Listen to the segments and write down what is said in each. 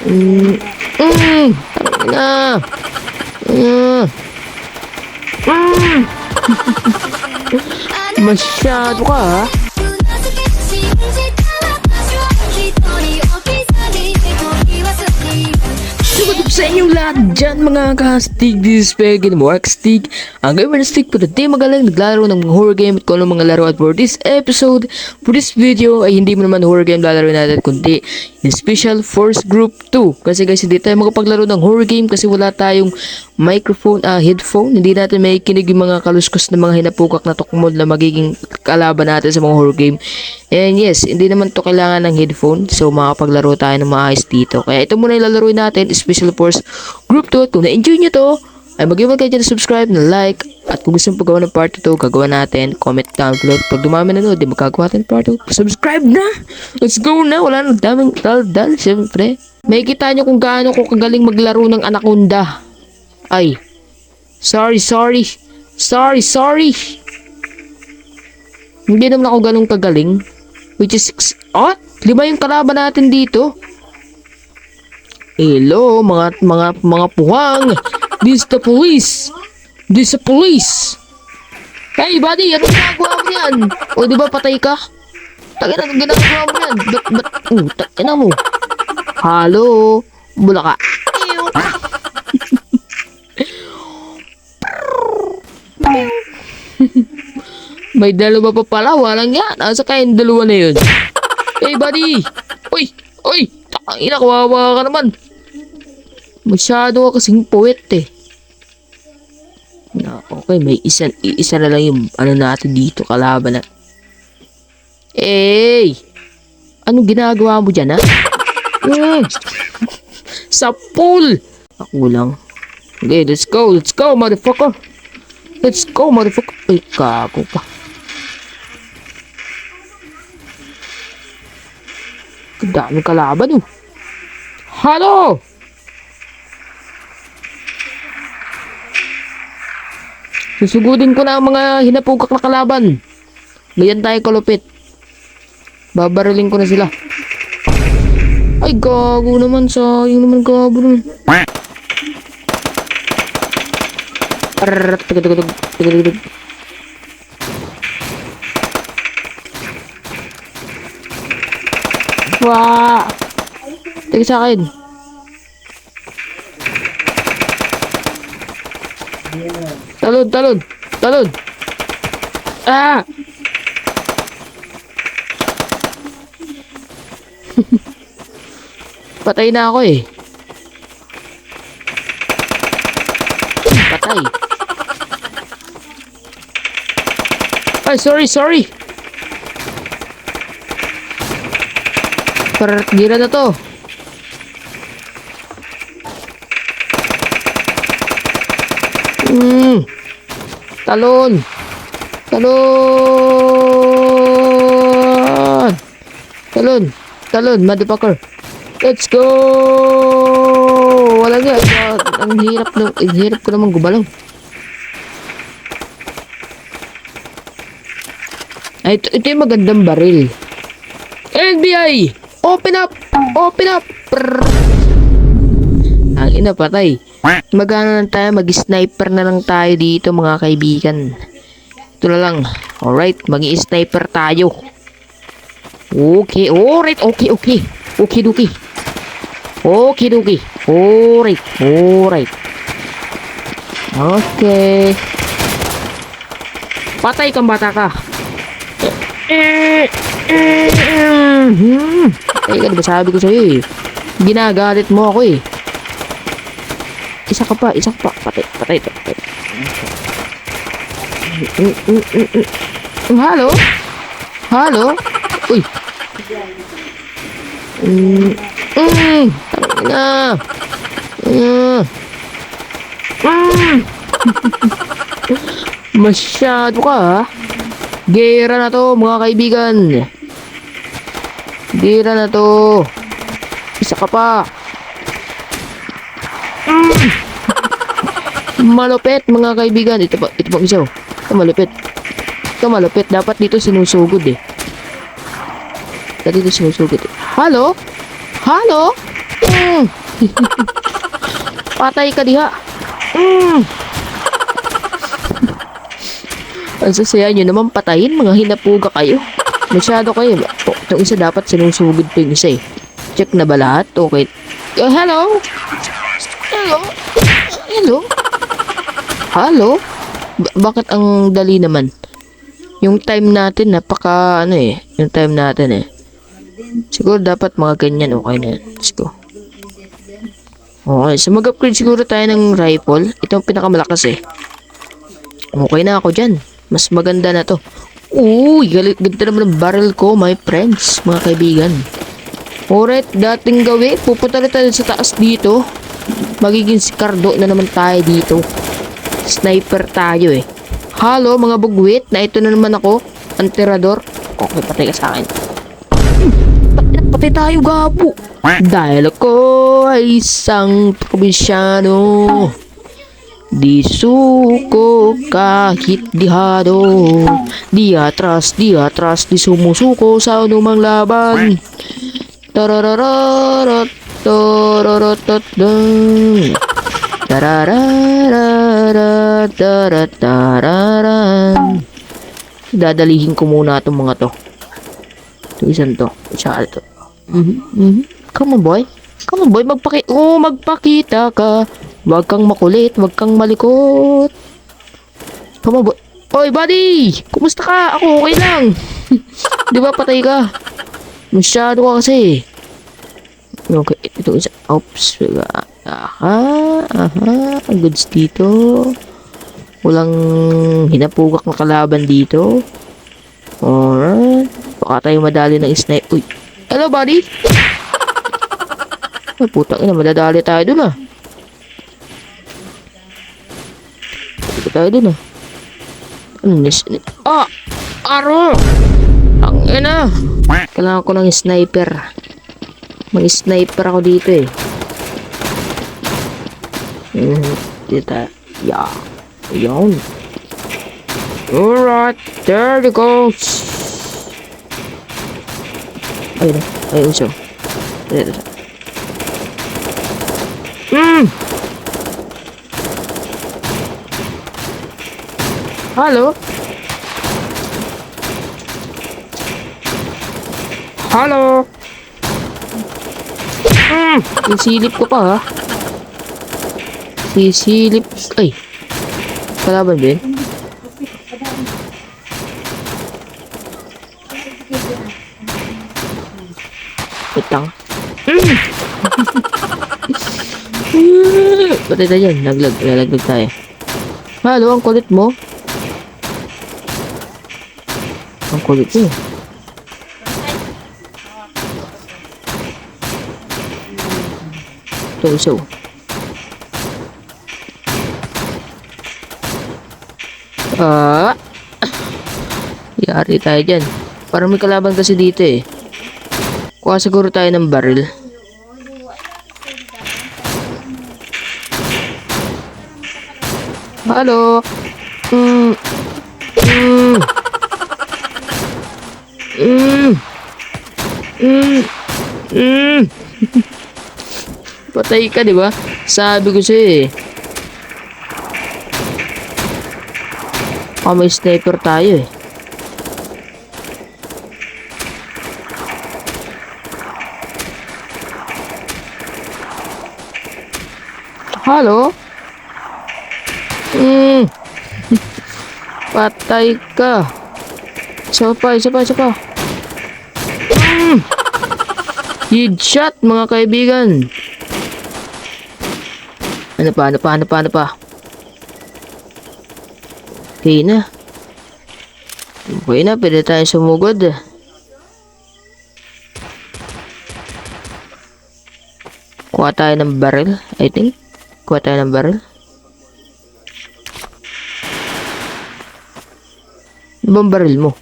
Mm, tangina. Mm, mm. Masyado ka ha. Sumunod sa inyong lahat dyan mga ka-Stig. This is Peggy ng Mark Stig. Ang gamer na Stig for the day magaling naglalaro ng mga horror game at kung anong mga laro. At for this episode, for this video ay hindi mo naman horror game lalaro natin kundi in Special Force Group 2. Kasi guys hindi tayo makapaglaro ng horror game kasi wala tayong microphone, headphone. Hindi natin may kinig yung mga kaluskos na mga hinapukak na tukmod na magiging kalaban natin sa mga horror game. And yes, hindi naman to kailangan ng headphone. So makapaglaro tayo ng maayos dito. Kaya ito muna yung lalaroin natin, Special Force Group 2. At kung na-enjoy nyo to, ay mag-iwan kayo dyan na subscribe, na like. At kung gusto mong paggawa ng part 2, gagawa natin. Comment down below. Pag dumami na di magkagawa natin part 2. Subscribe na! Let's go na! Wala nang daming dal-dal. Siyempre. May kita nyo kung gaano ko kagaling maglaro ng Anaconda. Ay. Sorry. Hindi naman ako ganun kagaling. Which is, 5 yung kalaban natin dito. Hello, mga puwang. This the police. Hey, buddy, ano ginagawa mo yan? O, di ba patay ka? Tagina, anong ginagawa mo yan? Tagina mo. Halo, bula ka. May dalawa pa pala, walang yan. Asa kayong dalawa na yun? Hey, buddy! Uy! Tangina, kawawa ka naman. Masyado ka kasing puwet eh. Okay, may isa na lang yung ano natin dito, kalaban na. Hey! Anong ginagawa mo dyan, ha? Sa pool! Ako lang. Okay, let's go, motherfucker. Ay, kago pa. Daming kalaban oh. Halo! Susugudin ko na ang mga hinapugak na kalaban. Ganyan tayo kalupit. Babarilin ko na sila. Ay, gago naman. Sayang naman, gago naman. Tugtog. Wah! Tingin sa akin. Talon! Ah! Patay na ako eh. Patay. Ay, sorry. Gira na to. Talon, motherfucker. Let's go! Wala nga. Ang hirap ko naman gumalaw. Ay, ito yung magandang baril. NBI! Open up! Ang ina, patay. Magana lang tayo, mag-sniper na lang tayo dito mga kaibigan. Ito na lang. Alright, mag-i-sniper tayo. Okay. Alright. Okidoki. Alright. Okay. Patay kang bata ka. Teka, diba sabi ko sa'yo eh. Ginagalit mo ako eh. Isa ka pa. Patay. Halo? Uy. Tangina. Masyado ka ha. Gera na to mga kaibigan. Isa ka pa. Malupit mga kaibigan. Ito pa isa. Ito malupit. Dapat dito sinusugod eh. Halo? Mm. Patay ka diha. Mm. Ang sasaya nyo naman patayin, mga hinapuga kayo. Masyado kayo. Oh, itong isa dapat sinusugod pa yung isa eh. Check na ba lahat? Okay. Hello? Hello? Hello? Hello? Bakit ang dali naman? Yung time natin, napaka ano eh. Yung time natin eh. Siguro dapat mga ganyan. Okay na yan. Let's go. Okay, so mag-upgrade siguro tayo ng rifle. Ito ang pinakamalakas eh. Okay na ako dyan. Mas maganda na to. Uy, ganda naman ng barrel ko, my friends, mga kaibigan. Alright, dating gawin. Pupunta na tayo sa taas dito. Magiging sikardo na naman tayo dito. Sniper tayo eh. Hello, mga bugwit. Na ito na naman ako. Antirador. Okay, patay ka sa akin. Patay tayo, gabo. Dahil ako ay isang probinsyano. Di suko kahit dihado. Di atras, di sumusuko sa anumang laban. Tararararat, tarararat, tararararat, tararararat. Dadalihin ko muna itong mga to. Ito isang to. Tsaka ito. Come on, boy. Come on, boy. Magpakita ka. Huwag kang makulit. Huwag kang malikot. Come on, boy. Oy, buddy! Kumusta ka? Ako okay lang. Di ba patay ka? Masyado ka kasi. Okay, ito isa. Oops. Aha. Ang goods dito. Walang hinapugak na kalaban dito. Alright. Baka tayo madali ng snipe. Uy. Hello, buddy. Ay, putang ina. Madadali tayo dun ah. Dito tayo dun ah. Ano nis? Ah! Aro! Ang ina! Kailangan ko ng sniper. Mag-sniper ako dito eh. Dito. Yeah. Ayan. Alright. There you go. Ayun na. Ayun siya. Ayun siya. Hello? Hello? Sisilip ko pa ha. Sisilip. Ay. Kalaban ba yun? Itang. Patay tayo dyan. Nalaglag tayo. Halo, ang kulit mo. Ang kulit mo. Ito isa. Yari tayo dyan. Parang may kalaban kasi dito eh. Kuha siguro tayo ng baril. Halo. Patay ka, di ba? Sabi ko sa'yo eh. May sniper tayo eh. Halo? Patay ka. Isa pa. Headshot, mga kaibigan. Ano pa? Okay na. Pwede tayo sumugod. Kuha tayo ng barrel, I think. Kuha tayo ng barrel. Ano bang barrel mo?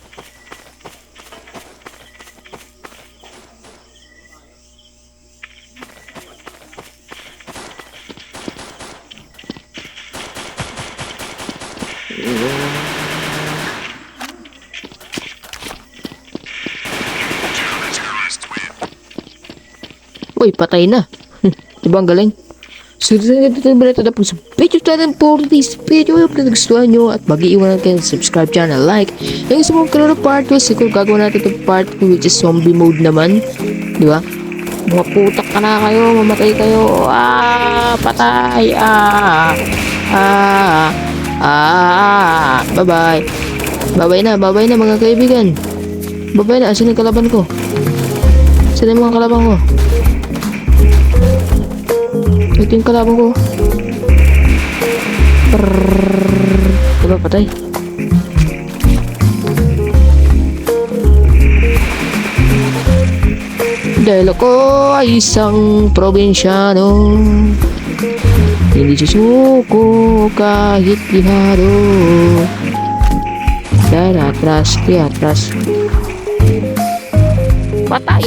Uy, patay na. Diba ang galing? So, ito na ito na po sa video natin for this video. Kung nagustuhan nyo at mag-iwan natin subscribe channel, like. Yung isa mong kalaro part 2, siguro gagawin natin itong part 2 which is zombie mode naman. Diba? Mga putak ka na kayo, mamatay kayo. Patay. Bye-bye. Bye-bye na mga kaibigan. Bye-bye na, asan yung kalaban ko? Saan yung mga kalaban ko? Ito yung kalaban ko. Diba patay? Dahil ako ay isang probinsyano, hindi susuko kahit biharo. Dahil atras, di atras. Patay!